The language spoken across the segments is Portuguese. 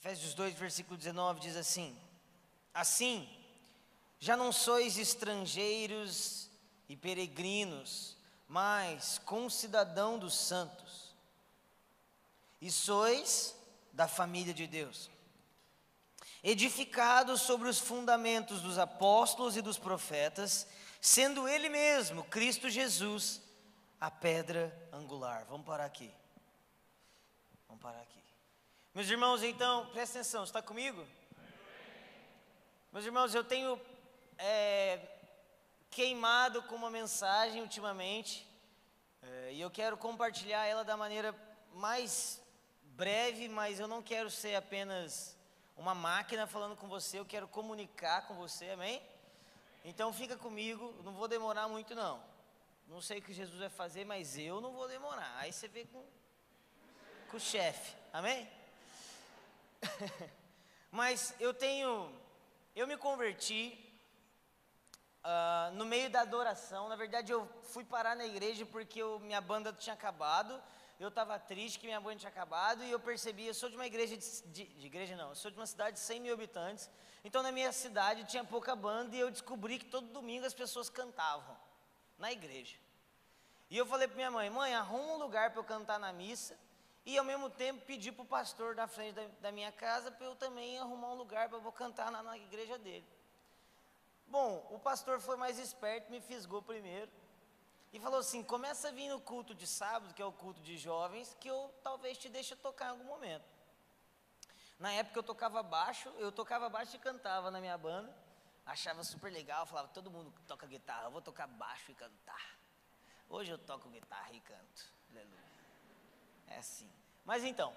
Efésios 2, versículo 19 diz assim: assim, já não sois estrangeiros e peregrinos, mas concidadão dos santos, e sois da família de Deus, edificados sobre os fundamentos dos apóstolos e dos profetas, sendo Ele mesmo, Cristo Jesus, a pedra angular. Vamos parar aqui. Meus irmãos, então, presta atenção, está comigo? Meus irmãos, eu tenho queimado com uma mensagem ultimamente, e eu quero compartilhar ela da maneira mais breve, mas eu não quero ser apenas uma máquina falando com você, eu quero comunicar com você, amém? Então fica comigo, não vou demorar muito não. Não sei o que Jesus vai fazer, mas eu não vou demorar. Aí você vê com o chefe, amém? Mas eu me converti no meio da adoração. Na verdade eu fui parar na igreja porque minha banda tinha acabado. Eu estava triste que minha banda tinha acabado e eu percebi, eu sou de uma igreja, eu sou de uma cidade de 100 mil habitantes. Então na minha cidade tinha pouca banda e eu descobri que todo domingo as pessoas cantavam na igreja. E eu falei para minha mãe: mãe, arruma um lugar para eu cantar na missa. E ao mesmo tempo pedi para o pastor na frente da minha casa para eu também arrumar um lugar para eu cantar na igreja dele. Bom, o pastor foi mais esperto, me fisgou primeiro e falou assim: começa a vir no culto de sábado, que é o culto de jovens, que eu talvez te deixe tocar em algum momento. Na época eu tocava baixo e cantava na minha banda, achava super legal, falava: todo mundo toca guitarra, eu vou tocar baixo e cantar. Hoje eu toco guitarra e canto, aleluia. É assim. Mas então,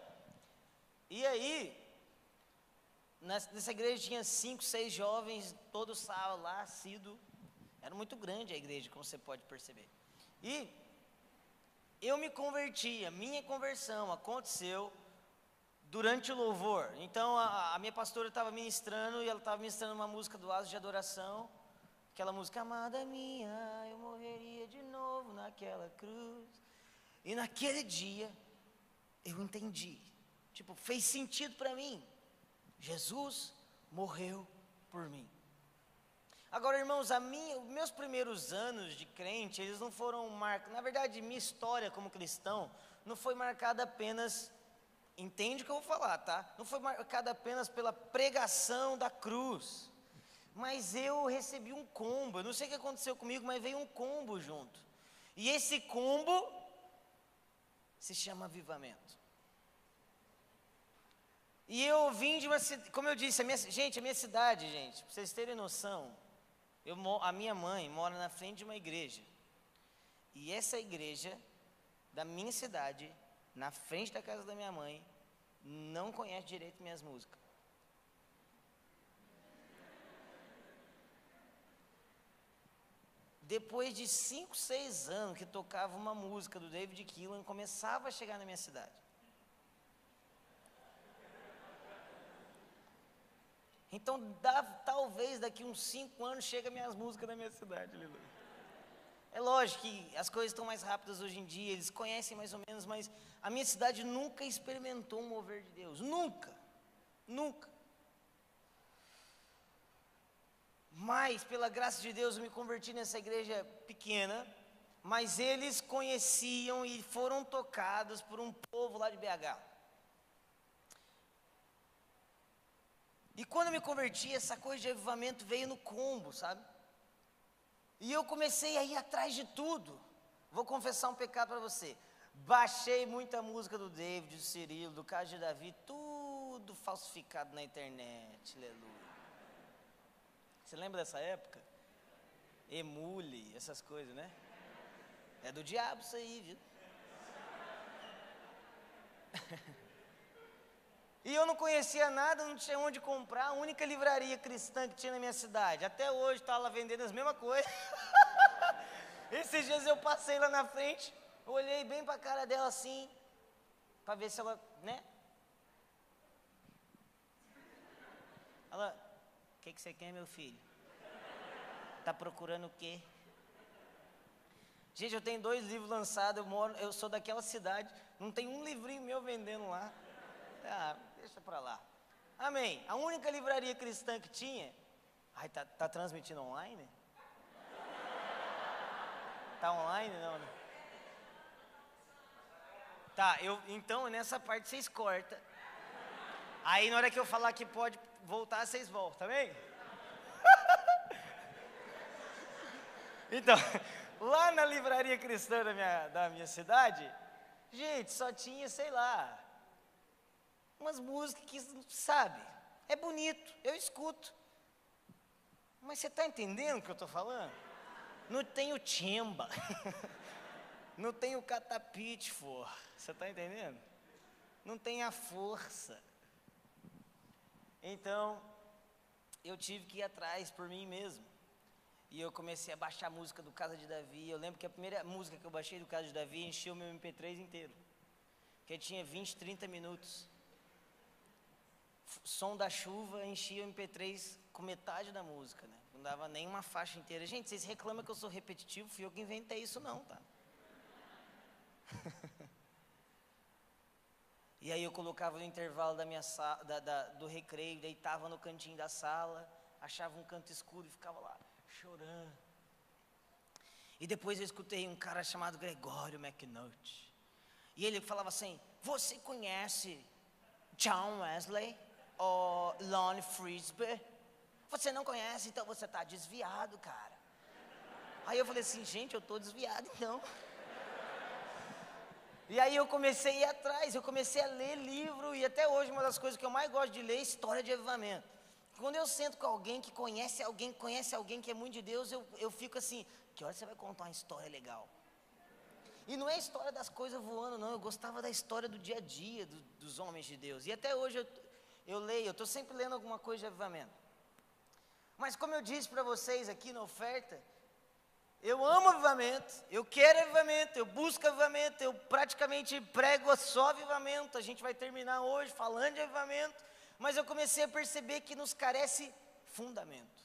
e aí, nessa igreja tinha 5, 6 jovens, todo sábado lá, assíduo. Era muito grande a igreja, como você pode perceber. E eu me converti, a minha conversão aconteceu durante o louvor. Então a minha pastora estava ministrando, e ela estava ministrando uma música do Atos de Adoração, aquela música: amada minha, eu morreria de novo naquela cruz. E naquele dia eu entendi, fez sentido para mim. Jesus morreu por mim. Agora, irmãos, meus primeiros anos de crente, eles não foram marcados, na verdade, minha história como cristão não foi marcada apenas, entende o que eu vou falar, tá? Não foi marcada apenas pela pregação da cruz, mas eu recebi um combo. Eu não sei o que aconteceu comigo, mas veio um combo junto. E esse combo se chama avivamento. E eu vim de uma cidade, como eu disse, a minha cidade, para vocês terem noção, a minha mãe mora na frente de uma igreja. E essa igreja da minha cidade, na frente da casa da minha mãe, não conhece direito minhas músicas. Depois de 5, 6 anos que tocava uma música do David Keelan, começava a chegar na minha cidade. Então, talvez daqui uns 5 anos chegue minhas músicas na minha cidade, aleluia. É lógico que as coisas estão mais rápidas hoje em dia, eles conhecem mais ou menos, mas a minha cidade nunca experimentou um mover de Deus, nunca. Mas, pela graça de Deus, eu me converti nessa igreja pequena, mas eles conheciam e foram tocados por um povo lá de BH. E quando eu me converti, essa coisa de avivamento veio no combo, sabe? E eu comecei a ir atrás de tudo. Vou confessar um pecado para você. Baixei muita música do David, do Cirilo, do Caso de Davi, tudo falsificado na internet, aleluia. Você lembra dessa época? Emule, essas coisas, né? É do diabo isso aí, viu? E eu não conhecia nada, não tinha onde comprar. A única livraria cristã que tinha na minha cidade, até hoje está lá vendendo as mesmas coisas. Esses dias eu passei lá na frente, olhei bem para a cara dela assim, para ver se ela, né? Ela: o que você quer, meu filho? Tá procurando o quê? Gente, eu tenho 2 livros lançados, eu sou daquela cidade, não tem um livrinho meu vendendo lá. Ah, deixa pra lá. Amém. A única livraria cristã que tinha... Ai, tá transmitindo online? Tá online? Não, né? Tá, então nessa parte vocês cortam. Aí na hora que eu falar que pode voltar, vocês voltam, tá bem? Então, lá na livraria cristã da minha cidade, gente, só tinha, sei lá, umas músicas que, sabe, é bonito, eu escuto. Mas você tá entendendo o que eu tô falando? Não tem o timba, não tem o catapitfor, você tá entendendo? Não tem a força. Então, eu tive que ir atrás por mim mesmo. E eu comecei a baixar a música do Casa de Davi. Eu lembro que a primeira música que eu baixei do Casa de Davi encheu o meu MP3 inteiro. Porque tinha 20, 30 minutos. Som da chuva enchia o MP3 com metade da música, né? Não dava nem uma faixa inteira. Gente, vocês reclamam que eu sou repetitivo, fui eu que inventei isso não, tá? E aí eu colocava no intervalo da minha do recreio, deitava no cantinho da sala, achava um canto escuro e ficava lá, chorando. E depois eu escutei um cara chamado Gregório McNulty. E ele falava assim, você conhece John Wesley ou Lonnie Frisbee? Você não conhece, então você está desviado, cara. Aí eu falei assim, gente, eu estou desviado então. E aí eu comecei a ir atrás, eu comecei a ler livro, e até hoje uma das coisas que eu mais gosto de ler é história de avivamento. Quando eu sento com alguém que conhece alguém que é muito de Deus, eu fico assim, que hora você vai contar uma história legal? E não é a história das coisas voando não, eu gostava da história do dia a dia dos homens de Deus. E até hoje eu leio, eu estou sempre lendo alguma coisa de avivamento. Mas como eu disse para vocês aqui na oferta, eu amo avivamento, eu quero avivamento, eu busco avivamento, eu praticamente prego só avivamento. A gente vai terminar hoje falando de avivamento, mas eu comecei a perceber que nos carece fundamento.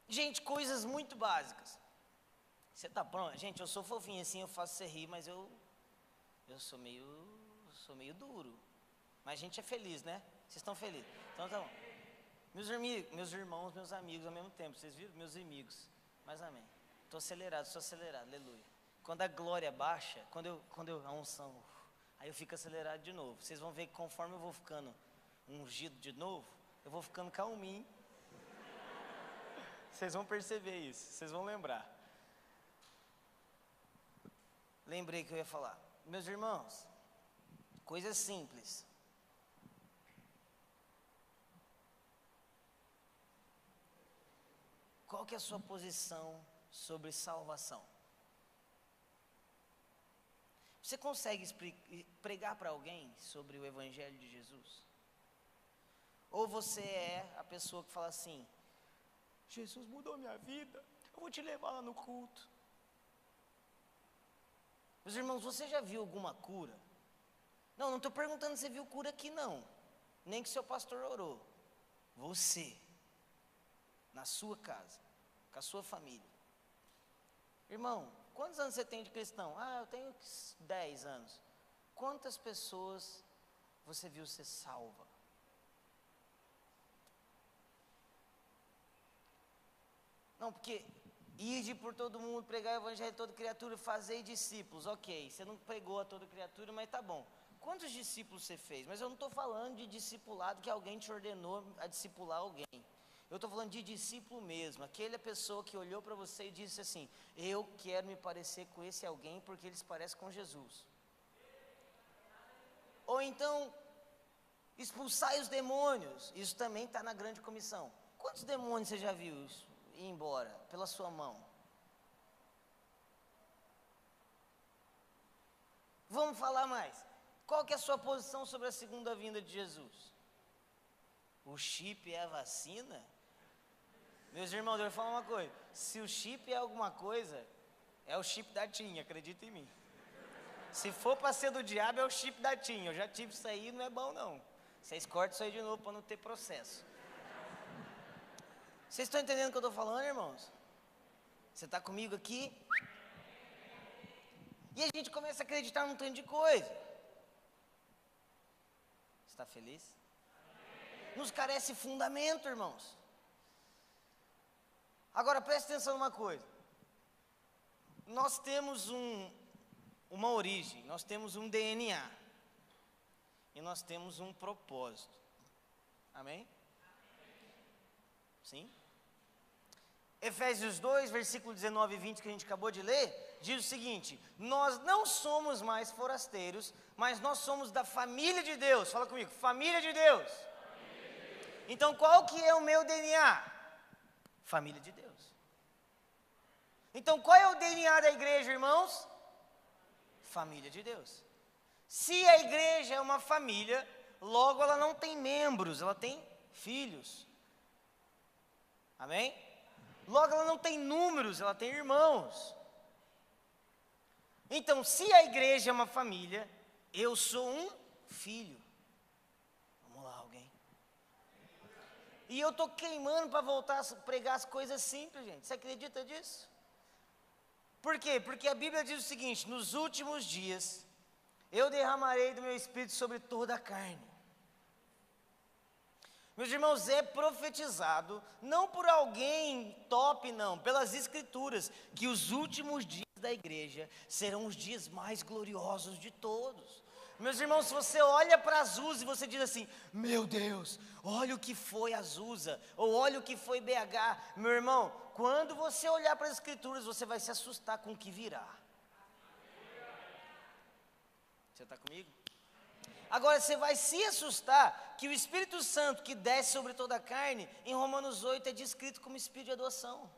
Gente, coisas muito básicas. Você tá pronto? Gente, eu sou fofinho assim, eu faço você rir, mas eu sou meio duro. Mas a gente é feliz, né? Vocês estão felizes? Então tá bom. Meus irmãos, meus amigos ao mesmo tempo, vocês viram? Meus amigos, mas amém. Sou acelerado, aleluia. Quando a glória baixa, a unção, aí eu fico acelerado de novo. Vocês vão ver que conforme eu vou ficando ungido de novo, eu vou ficando calminho. Vocês vão perceber isso, vocês vão lembrar. Lembrei que eu ia falar. Meus irmãos, coisas simples. Qual que é a sua posição sobre salvação? Você consegue pregar para alguém sobre o Evangelho de Jesus? Ou você é a pessoa que fala assim, Jesus mudou minha vida, eu vou te levar lá no culto. Meus irmãos, você já viu alguma cura? Não estou perguntando se você viu cura aqui não, nem que seu pastor orou. Você, na sua casa, com a sua família. Irmão, quantos anos você tem de cristão? Eu tenho 10 anos. Quantas pessoas você viu ser salva? Não, porque ide por todo mundo, pregar o evangelho a toda criatura, fazer discípulos. Ok, você não pregou a toda criatura, mas tá bom. Quantos discípulos você fez? Mas eu não estou falando de discipulado que alguém te ordenou a discipular alguém. Eu estou falando de discípulo mesmo, aquela pessoa que olhou para você e disse assim, eu quero me parecer com esse alguém porque ele se parece com Jesus. Ou então, expulsai os demônios, isso também está na grande comissão. Quantos demônios você já viu ir embora pela sua mão? Vamos falar mais. Qual que é a sua posição sobre a segunda vinda de Jesus? O chip é a vacina? Meus irmãos, eu vou falar uma coisa. Se o chip é alguma coisa, é o chip da TIM, acredita em mim. Se for para ser do diabo, é o chip da TIM. Eu já tive isso aí, não é bom não. Vocês cortam isso aí de novo para não ter processo. Vocês estão entendendo o que eu estou falando, irmãos? Você está comigo aqui? E a gente começa a acreditar num tanto de coisa. está feliz? Nos carece fundamento, irmãos. Agora preste atenção numa coisa. Nós temos uma origem, nós temos um DNA. E nós temos um propósito. Amém? Sim? Efésios 2, versículo 19 e 20, que a gente acabou de ler, diz o seguinte: nós não somos mais forasteiros, mas nós somos da família de Deus. Fala comigo, família de Deus. Então qual que é o meu DNA? Família de Deus. Então qual é o DNA da igreja, irmãos? Família de Deus. Se a igreja é uma família, logo ela não tem membros, ela tem filhos. Amém? Logo ela não tem números, ela tem irmãos. Então, se a igreja é uma família, eu sou um filho. Vamos lá, alguém. E eu estou queimando para voltar a pregar as coisas simples, gente. Você acredita disso? Por quê? Porque a Bíblia diz o seguinte: nos últimos dias eu derramarei do meu espírito sobre toda a carne. Meus irmãos, é profetizado, não por alguém top não, pelas escrituras, que os últimos dias da igreja serão os dias mais gloriosos de todos. Meus irmãos, se você olha para Azusa e você diz assim: meu Deus, olha o que foi Azusa, ou olha o que foi BH, meu irmão, quando você olhar para as escrituras, você vai se assustar com o que virá. Você está comigo? Agora você vai se assustar que o Espírito Santo que desce sobre toda a carne, em Romanos 8 é descrito como Espírito de adoção.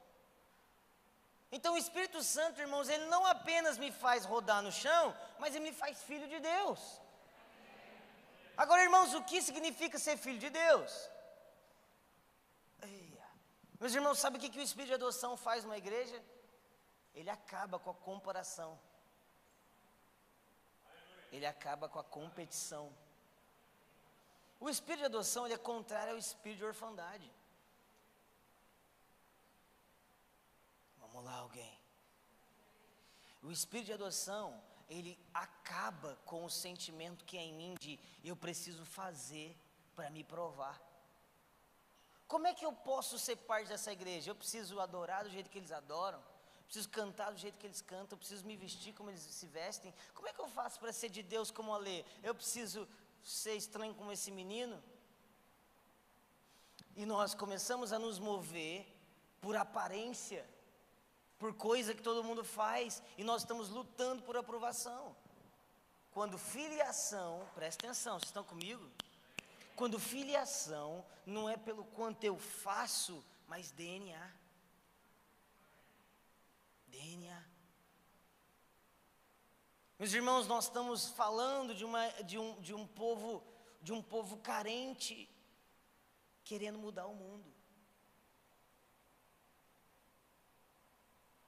Então o Espírito Santo, irmãos, ele não apenas me faz rodar no chão, mas ele me faz filho de Deus. Agora, irmãos, o que significa ser filho de Deus? Meus irmãos, sabe o que o Espírito de adoção faz numa igreja? Ele acaba com a comparação. Ele acaba com a competição. O espírito de adoção, ele é contrário ao espírito de orfandade. Vamos lá, alguém. O espírito de adoção, ele acaba com o sentimento que é em mim de eu preciso fazer para me provar. Como é que eu posso ser parte dessa igreja? Eu preciso adorar do jeito que eles adoram. Preciso cantar do jeito que eles cantam, eu preciso me vestir como eles se vestem. Como é que eu faço para ser de Deus como a Lê? Eu preciso ser estranho como esse menino? E nós começamos a nos mover por aparência, por coisa que todo mundo faz, e nós estamos lutando por aprovação. Quando filiação, presta atenção, vocês estão comigo? Quando filiação não é pelo quanto eu faço, mas DNA. DNA. Meus irmãos, nós estamos falando de um povo carente, querendo mudar o mundo.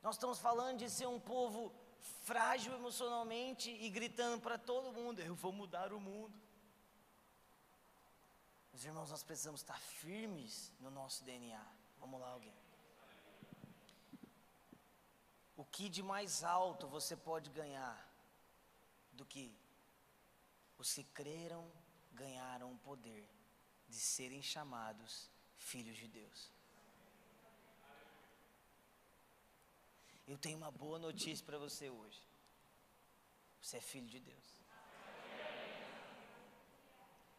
Nós estamos falando de ser um povo frágil emocionalmente e gritando para todo mundo: eu vou mudar o mundo. Meus irmãos, nós precisamos estar firmes no nosso DNA. Vamos lá, alguém. O que de mais alto você pode ganhar do que os que creram ganharam o poder de serem chamados filhos de Deus? Eu tenho uma boa notícia para você hoje. Você é filho de Deus.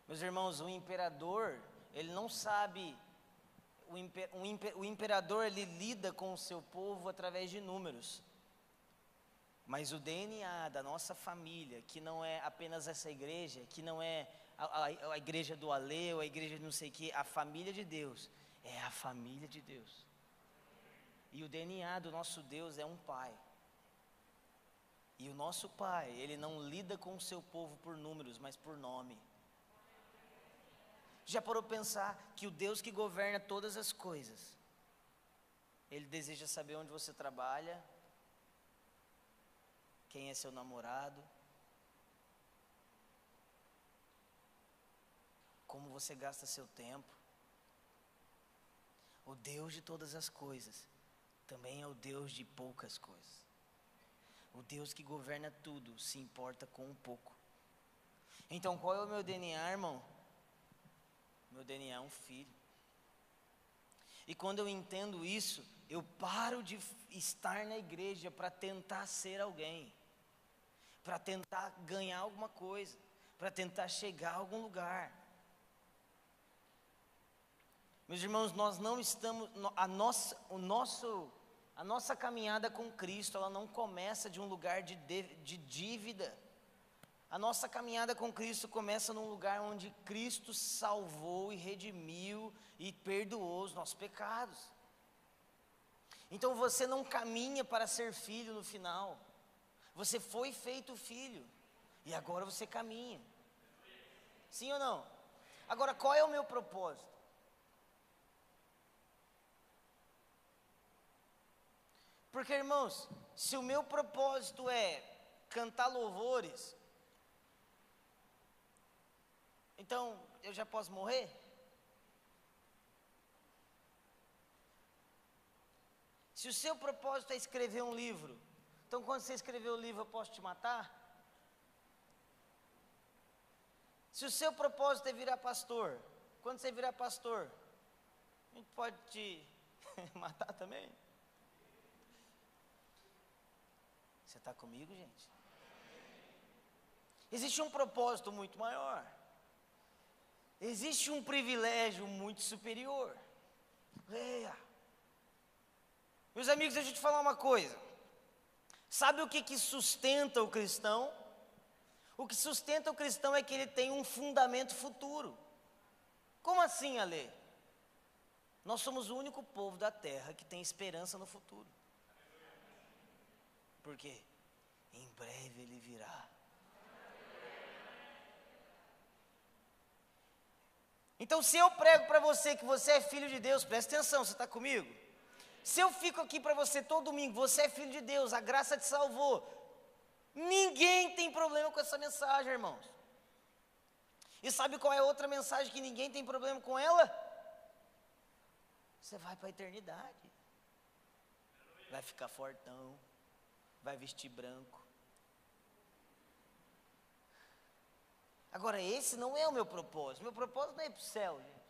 Meus irmãos, o imperador, ele não sabe. O imperador, ele lida com o seu povo através de números. Mas o DNA da nossa família, que não é apenas essa igreja, que não é a igreja do Alê, ou a igreja de não sei o que, a família de Deus, é a família de Deus. E o DNA do nosso Deus é um pai. E o nosso pai, ele não lida com o seu povo por números, mas por nome. Já parou para pensar que o Deus que governa todas as coisas, Ele deseja saber onde você trabalha, quem é seu namorado, como você gasta seu tempo. O Deus de todas as coisas também é o Deus de poucas coisas. O Deus que governa tudo se importa com um pouco. Então qual é o meu DNA, irmão? Meu DNA é um filho. E quando eu entendo isso, eu paro de estar na igreja para tentar ser alguém, para tentar ganhar alguma coisa, para tentar chegar a algum lugar. Meus irmãos, nós não estamos, a nossa caminhada com Cristo, ela não começa de um lugar de dívida. A nossa caminhada com Cristo começa num lugar onde Cristo salvou e redimiu e perdoou os nossos pecados. Então você não caminha para ser filho no final. Você foi feito filho e agora você caminha. Sim ou não? Agora, qual é o meu propósito? Porque, irmãos, se o meu propósito é cantar louvores, então eu já posso morrer? Se o seu propósito é escrever um livro, então quando você escrever o livro eu posso te matar? Se o seu propósito é virar pastor, quando você virar pastor, a gente pode te matar também? Você está comigo, gente? Existe um propósito muito maior. Existe um privilégio muito superior. Leia. Meus amigos, deixa eu te falar uma coisa. Sabe o que sustenta o cristão? O que sustenta o cristão é que ele tem um fundamento futuro. Como assim, Alê? Nós somos o único povo da terra que tem esperança no futuro. Por quê? Em breve ele virá. Então, se eu prego para você que você é filho de Deus, presta atenção, você está comigo? Se eu fico aqui para você todo domingo, você é filho de Deus, a graça te salvou. Ninguém tem problema com essa mensagem, irmãos. E sabe qual é a outra mensagem que ninguém tem problema com ela? Você vai para a eternidade. Vai ficar fortão, vai vestir branco. Agora, esse não é o meu propósito. Meu propósito não é ir para o céu, gente.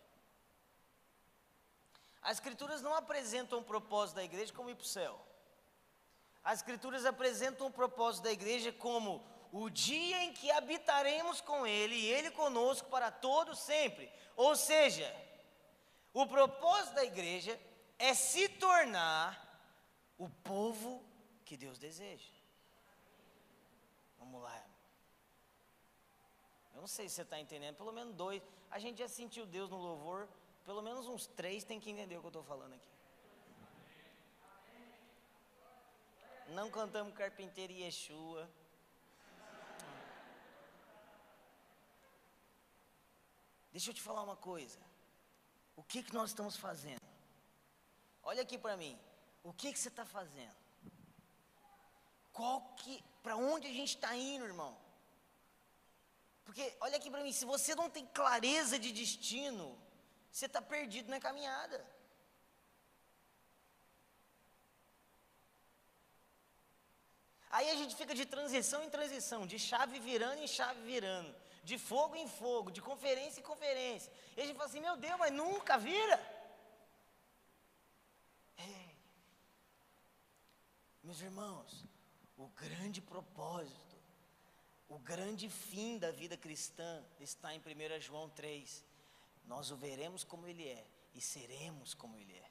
As Escrituras não apresentam o propósito da igreja como ir para o céu. As Escrituras apresentam o propósito da igreja como o dia em que habitaremos com Ele e Ele conosco para todo sempre. Ou seja, o propósito da igreja é se tornar o povo que Deus deseja. Vamos lá. Eu não sei se você está entendendo, pelo menos 2. A gente já sentiu Deus no louvor, pelo menos uns 3 tem que entender o que eu estou falando aqui. Não cantamos Carpinteiro e Yeshua. Deixa eu te falar uma coisa. O que nós estamos fazendo? Olha aqui para mim. O que você está fazendo? Para onde a gente está indo, irmão? Porque, olha aqui para mim, se você não tem clareza de destino, você está perdido na caminhada. Aí a gente fica de transição em transição, de chave virando em chave virando, de fogo em fogo, de conferência em conferência. E a gente fala assim, meu Deus, mas nunca vira. Ei, meus irmãos, o grande propósito, o grande fim da vida cristã está em 1 João 3. Nós o veremos como Ele é e seremos como Ele é.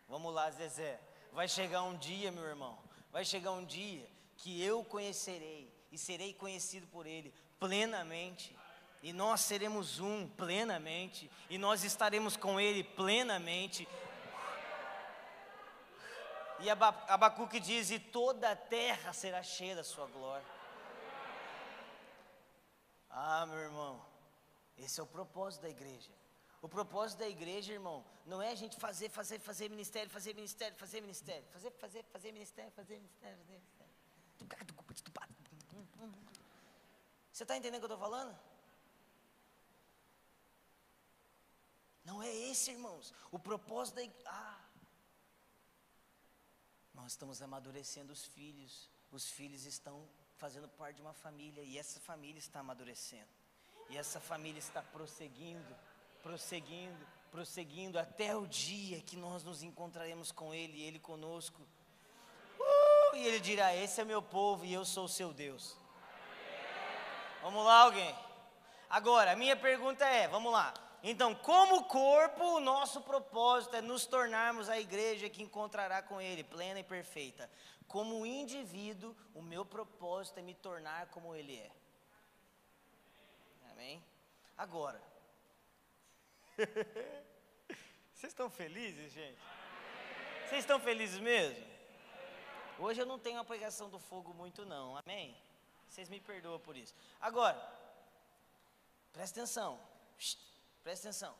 Vamos lá, Zezé. Vai chegar um dia, meu irmão, vai chegar um dia que eu conhecerei e serei conhecido por Ele plenamente. E nós seremos um plenamente. E nós estaremos com Ele plenamente. E Abacuque diz, e toda a terra será cheia da sua glória. Ah, meu irmão, esse é o propósito da igreja. O propósito da igreja, irmão, não é a gente fazer ministério, fazer ministério. Fazer ministério. Você está entendendo o que eu estou falando? Não é esse, irmãos. O propósito da igreja. Nós estamos amadurecendo os filhos. Os filhos estão fazendo parte de uma família e essa família está amadurecendo. E essa família está prosseguindo até o dia que nós nos encontraremos com Ele e Ele conosco. E Ele dirá: esse é meu povo e eu sou o seu Deus. Vamos lá, alguém? Agora, a minha pergunta é, vamos lá. Então, como corpo, o nosso propósito é nos tornarmos a igreja que encontrará com Ele, plena e perfeita. Como indivíduo, o meu propósito é me tornar como Ele é. Amém? Agora, vocês estão felizes, gente? Vocês estão felizes mesmo? Hoje eu não tenho a pregação do fogo muito não, amém? Vocês me perdoam por isso. Agora, presta atenção, presta atenção.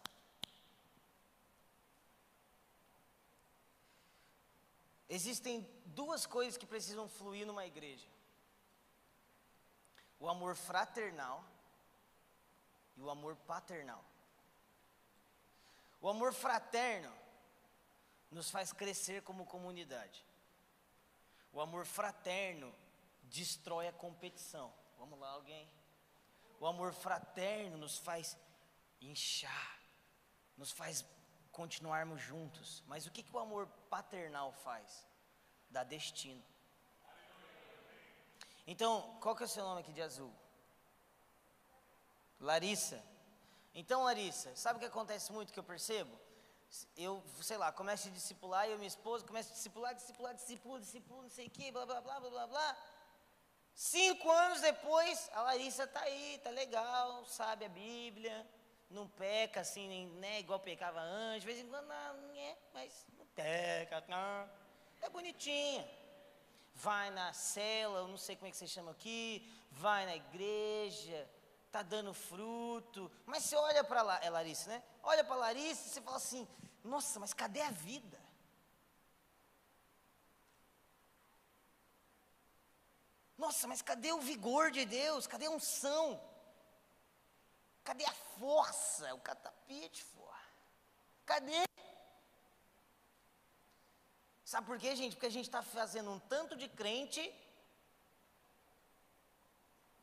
Existem duas coisas que precisam fluir numa igreja: o amor fraternal e o amor paternal. O amor fraterno nos faz crescer como comunidade. O amor fraterno destrói a competição. Vamos lá, alguém? O amor fraterno nos faz inchar, nos faz continuarmos juntos. Mas o que o amor paternal faz? Dá destino. Então, qual que é o seu nome aqui de azul? Larissa. Então, Larissa, sabe o que acontece muito que eu percebo? Eu, sei lá, começo a discipular, eu e minha esposa começo a discipular, não sei o que, blá, blá, blá, blá, blá, blá. 5 anos depois, a Larissa tá aí, tá legal, sabe a Bíblia, não peca assim, né, igual pecava antes, de vez em quando, mas não peca, não. É bonitinha. Vai na cela, eu não sei como é que você chama aqui, vai na igreja, tá dando fruto. Mas você olha para lá, é Larissa, né? Olha para Larissa e você fala assim: nossa, mas cadê a vida? Nossa, mas cadê o vigor de Deus? Cadê a unção? Cadê a força? O catapite, cadê? Sabe por quê, gente? Porque a gente está fazendo um tanto de crente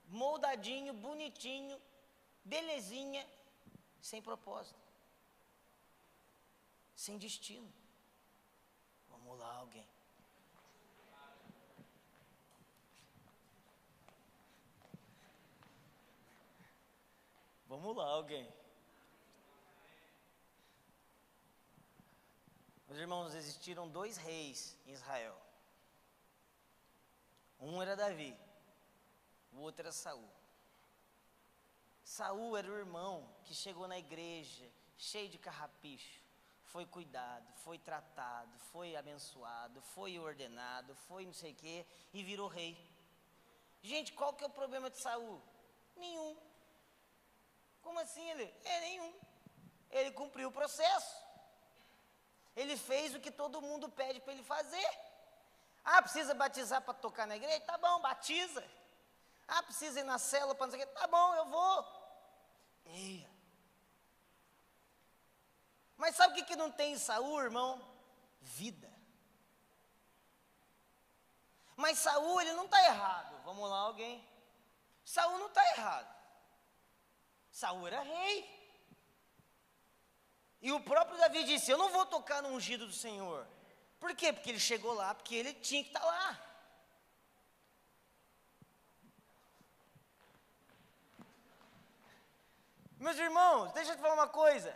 moldadinho, bonitinho, belezinha, sem propósito, sem destino. Vamos lá, alguém. Vamos lá, alguém. Meus irmãos, existiram 2 reis em Israel. Um era Davi, o outro era Saul. Saul era o irmão que chegou na igreja cheio de carrapicho, foi cuidado, foi tratado, foi abençoado, foi ordenado, foi não sei o quê, e virou rei. Gente, qual que é o problema de Saul? Nenhum. Como assim ele? Nenhum. Ele cumpriu o processo. Ele fez o que todo mundo pede para ele fazer. Ah, precisa batizar para tocar na igreja? Tá bom, batiza. Ah, precisa ir na célula para não sei o quê? Tá bom, eu vou. Eia. Mas sabe o que não tem em Saul, irmão? Vida. Mas Saul, ele não está errado. Vamos lá, alguém? Saul não está errado. Saul era rei. E o próprio Davi disse: eu não vou tocar no ungido do Senhor. Por quê? Porque ele chegou lá, porque ele tinha que estar lá. Meus irmãos, deixa eu te falar uma coisa.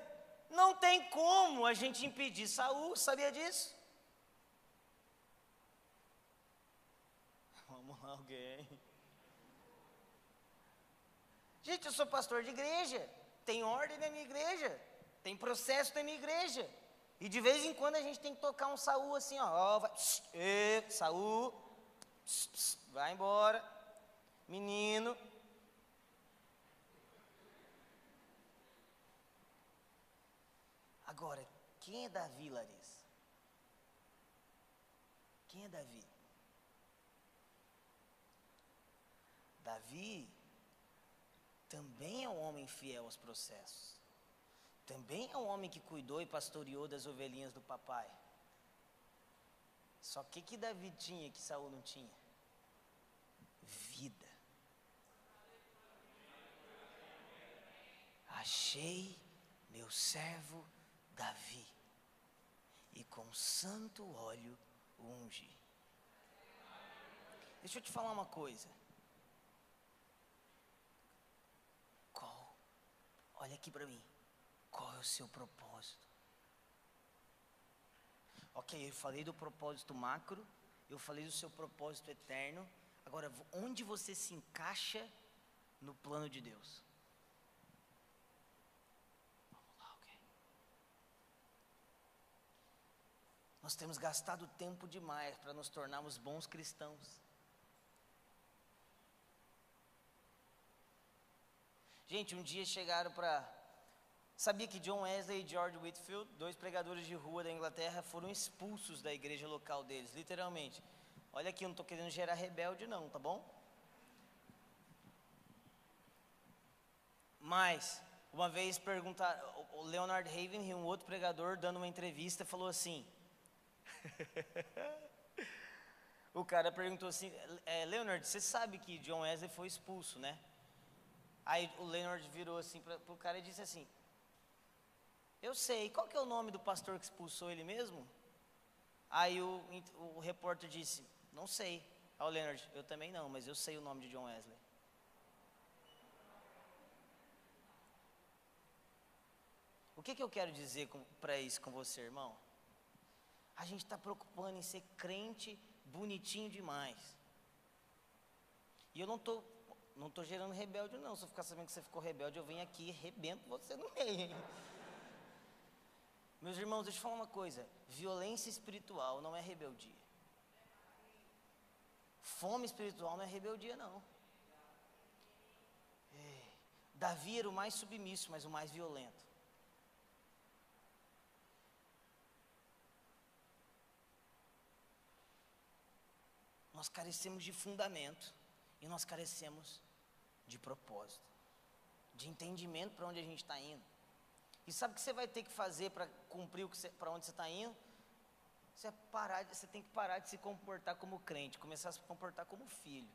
Não tem como a gente impedir Saul, sabia disso? Vamos lá, alguém. Gente, eu sou pastor de igreja, tem ordem na minha igreja, tem processo na minha igreja. E de vez em quando a gente tem que tocar um Saul assim, ó, vai, Saul, vai embora, menino. Agora, quem é Davi, Larissa? Quem é Davi? Davi também é um homem fiel aos processos. Também é um homem que cuidou e pastoreou das ovelhinhas do papai. Só que Davi tinha que Saul não tinha? Vida. achei meu servo Davi, e com santo óleo o ungi. Deixa eu te falar uma coisa. Olha aqui para mim. Qual é o seu propósito? Ok, eu falei do propósito macro, eu falei do seu propósito eterno. Agora, onde você se encaixa no plano de Deus? Vamos lá, ok? Nós temos gastado tempo demais para nos tornarmos bons cristãos. Gente, um dia chegaram para... Sabia que John Wesley e George Whitefield, 2 pregadores de rua da Inglaterra, foram expulsos da igreja local deles, literalmente. Olha aqui, eu não estou querendo gerar rebelde não, tá bom? Mas, uma vez perguntaram, o Leonard Ravenhill, um outro pregador, dando uma entrevista, falou assim... O cara perguntou assim, Leonard, você sabe que John Wesley foi expulso, né? Aí o Leonard virou assim para o cara e disse assim, eu sei, qual que é o nome do pastor que expulsou ele mesmo? Aí o repórter disse, não sei. Aí o Leonard, eu também não, mas eu sei o nome de John Wesley. O que eu quero dizer para isso com você, irmão? A gente está preocupando em ser crente bonitinho demais. E eu não estou gerando rebelde não. Se eu ficar sabendo que você ficou rebelde, eu venho aqui e rebento você no meio, hein? Meus irmãos, deixa eu falar uma coisa. Violência espiritual não é rebeldia. Fome espiritual não é rebeldia não. Davi era o mais submisso, mas o mais violento. Nós carecemos de fundamento e nós carecemos de propósito, de entendimento para onde a gente está indo. E sabe o que você vai ter que fazer para cumprir para onde você está indo? Você tem que parar de se comportar como crente, começar a se comportar como filho.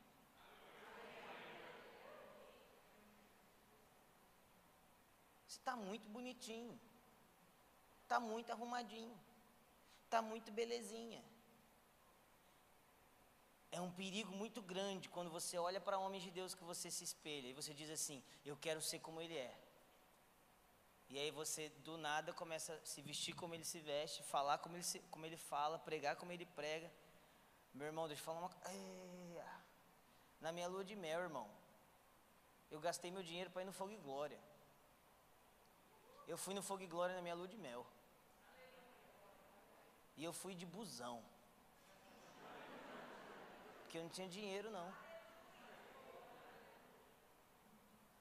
Você está muito bonitinho, está muito arrumadinho, está muito belezinha. É um perigo muito grande quando você olha para homens de Deus que você se espelha e você diz assim, eu quero ser como ele é. E aí você do nada começa a se vestir como ele se veste, falar como ele fala, pregar como ele prega. Meu irmão, deixa eu falar uma coisa. Na minha lua de mel, irmão, eu gastei meu dinheiro para ir no Fogo e Glória. Eu fui no Fogo e Glória na minha lua de mel. E eu fui de busão. Porque eu não tinha dinheiro não.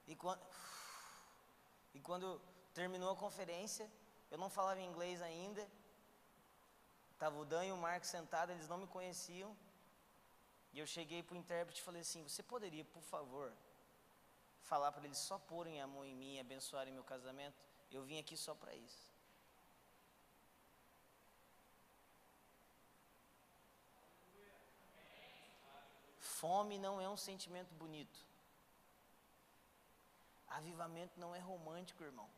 E quando terminou a conferência, eu não falava inglês ainda. Estava o Dan e o Marcos sentados, eles não me conheciam. E eu cheguei para o intérprete e falei assim, você poderia, por favor, falar para eles só porem a mão em mim e abençoarem meu casamento? Eu vim aqui só para isso. Fome não é um sentimento bonito. Avivamento não é romântico, irmão.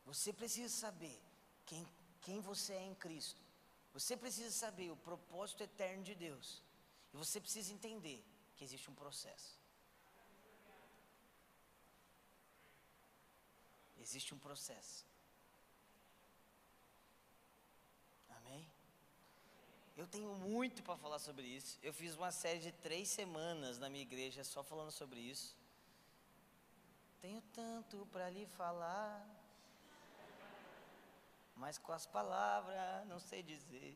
Você precisa saber quem você é em Cristo. Você precisa saber o propósito eterno de Deus. E você precisa entender que existe um processo. Existe um processo. Amém? Eu tenho muito para falar sobre isso. Eu fiz uma série de 3 semanas na minha igreja só falando sobre isso. Tenho tanto para lhe falar, mas com as palavras não sei dizer.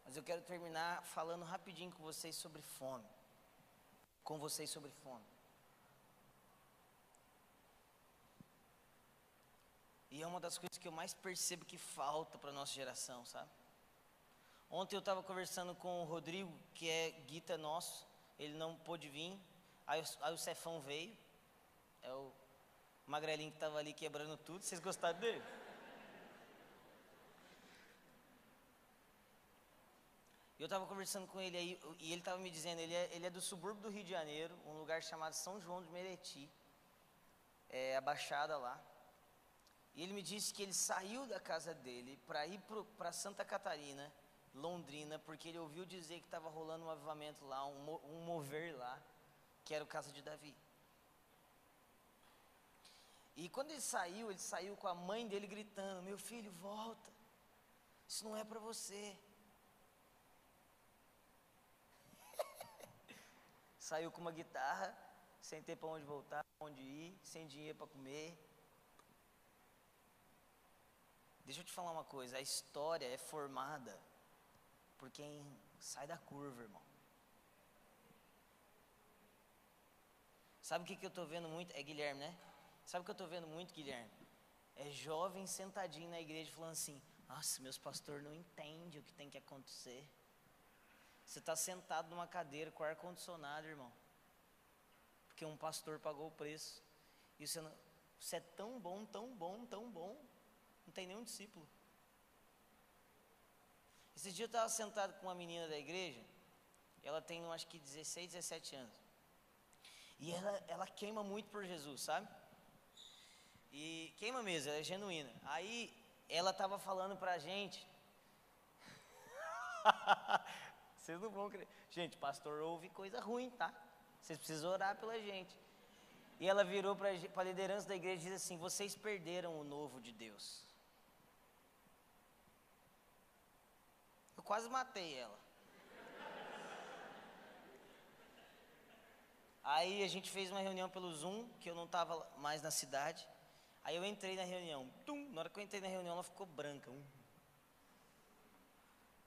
Mas eu quero terminar falando rapidinho com vocês sobre fome. E é uma das coisas que eu mais percebo que falta para a nossa geração, sabe? Ontem eu estava conversando com o Rodrigo, que é guita nosso. Ele não pôde vir. Aí o Cefão veio. É o magrelinho que estava ali quebrando tudo. Vocês gostaram dele? E eu estava conversando com ele aí, e ele estava me dizendo, ele é do subúrbio do Rio de Janeiro, um lugar chamado São João de Meriti, a Baixada lá. E ele me disse que ele saiu da casa dele para ir para Santa Catarina, Londrina, porque ele ouviu dizer que estava rolando um avivamento lá, um mover lá, que era o Casa de Davi. E quando ele saiu com a mãe dele gritando, meu filho, volta, isso não é para você. Saiu com uma guitarra, sem ter para onde voltar, para onde ir, sem dinheiro para comer. Deixa eu te falar uma coisa, a história é formada por quem sai da curva, irmão. Sabe o que eu estou vendo muito? É Guilherme, né? Sabe o que eu estou vendo muito, Guilherme? É jovem sentadinho na igreja falando assim, nossa, meus pastores não entendem o que tem que acontecer. Você está sentado numa cadeira com ar-condicionado, irmão. Porque um pastor pagou o preço. E você é tão bom, tão bom, tão bom. Não tem nenhum discípulo. Esse dia eu estava sentado com uma menina da igreja. Ela tem, acho que 16, 17 anos. E ela queima muito por Jesus, sabe? E queima mesmo, ela é genuína. Aí ela estava falando pra gente. Vocês não vão crer. Gente, pastor ouve coisa ruim, tá? Vocês precisam orar pela gente. E ela virou para a liderança da igreja e disse assim, vocês perderam o novo de Deus. Eu quase matei ela. Aí a gente fez uma reunião pelo Zoom, que eu não estava mais na cidade. Aí eu entrei na reunião. Na hora que eu entrei na reunião, ela ficou branca. O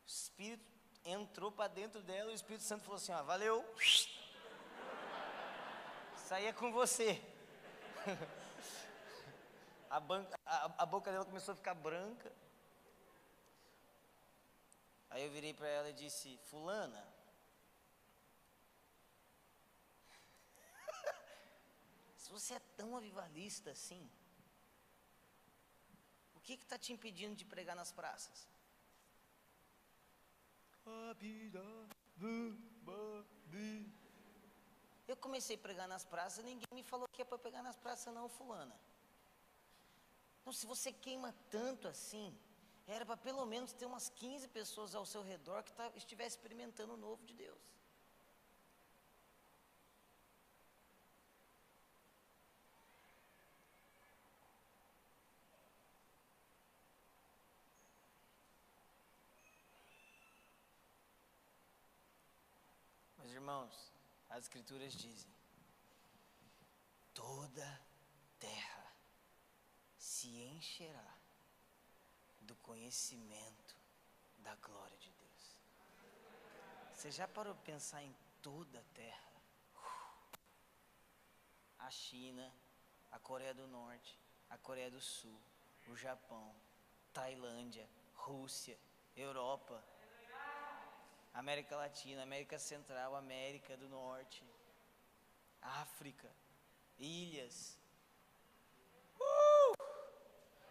Espírito entrou para dentro dela e o Espírito Santo falou assim, ó, valeu. Saía com você. A boca dela começou a ficar branca. Aí eu virei para ela e disse, fulana, se você é tão avivalista assim, o que está te impedindo de pregar nas praças? Eu comecei a pregar nas praças, ninguém me falou que é para pregar nas praças não, fulana. Então, se você queima tanto assim, era para pelo menos ter umas 15 pessoas ao seu redor que estivessem experimentando o novo de Deus. Meus irmãos, as escrituras dizem, toda terra se encherá do conhecimento da glória de Deus. Você já parou para pensar em toda a terra? A China, a Coreia do Norte, a Coreia do Sul, o Japão, Tailândia, Rússia, Europa, América Latina, América Central, América do Norte, África, ilhas,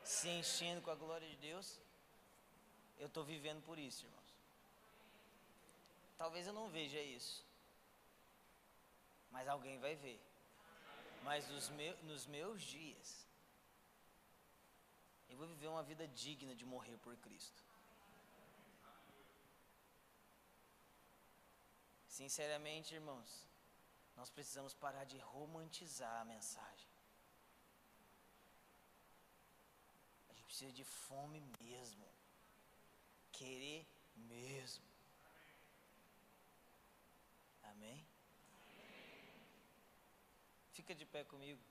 se enchendo com a glória de Deus. Eu estou vivendo por isso, irmãos. Talvez eu não veja isso, mas alguém vai ver. Mas nos meus dias, eu vou viver uma vida digna de morrer por Cristo. Sinceramente, irmãos, nós precisamos parar de romantizar a mensagem. A gente precisa de fome mesmo, querer mesmo. Amém? Fica de pé comigo.